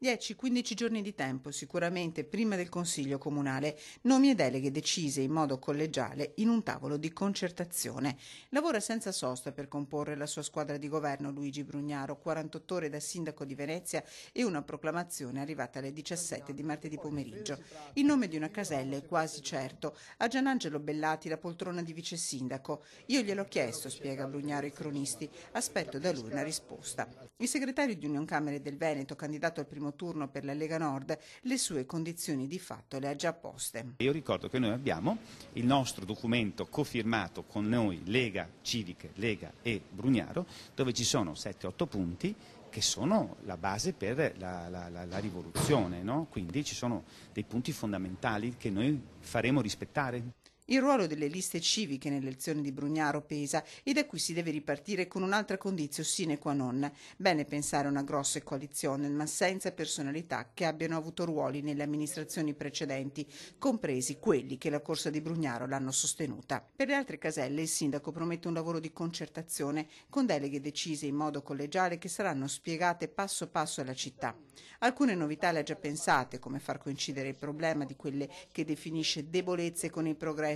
10-15 giorni di tempo, sicuramente prima del Consiglio Comunale, nomi e deleghe decise in modo collegiale in un tavolo di concertazione. Lavora senza sosta per comporre la sua squadra di governo Luigi Brugnaro, 48 ore da sindaco di Venezia e una proclamazione arrivata alle 17 di martedì pomeriggio. Il nome di una casella è quasi certo. A Gianangelo Bellati la poltrona di vice sindaco. Io gliel'ho chiesto, spiega Brugnaro ai cronisti. Aspetto da lui una risposta. Il segretario di Unioncamere del Veneto, candidato al primo turno per la Lega Nord, le sue condizioni di fatto le ha già poste. Io ricordo che noi abbiamo il nostro documento cofirmato con noi, Lega, Civiche, Lega e Brugnaro, dove ci sono 7-8 punti che sono la base per la rivoluzione, no? Quindi ci sono dei punti fondamentali che noi faremo rispettare. Il ruolo delle liste civiche nell'elezione di Brugnaro pesa e da qui si deve ripartire con un'altra condizione sine qua non. Bene pensare a una grossa coalizione, ma senza personalità che abbiano avuto ruoli nelle amministrazioni precedenti, compresi quelli che la corsa di Brugnaro l'hanno sostenuta. Per le altre caselle il sindaco promette un lavoro di concertazione con deleghe decise in modo collegiale che saranno spiegate passo passo alla città. Alcune novità le ha già pensate, come far coincidere il problema di quelle che definisce debolezze con il progresso,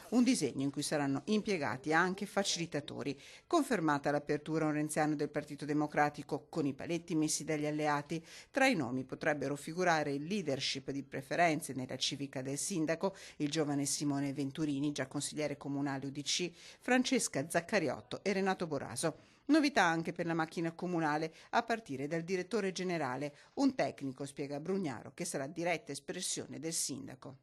un disegno in cui saranno impiegati anche facilitatori. Confermata l'apertura a un renziano del Partito Democratico con i paletti messi dagli alleati, tra i nomi potrebbero figurare il leadership di preferenze nella civica del sindaco, il giovane Simone Venturini, già consigliere comunale UDC, Francesca Zaccariotto e Renato Boraso. Novità anche per la macchina comunale, a partire dal direttore generale, un tecnico, spiega Brugnaro, che sarà diretta espressione del sindaco.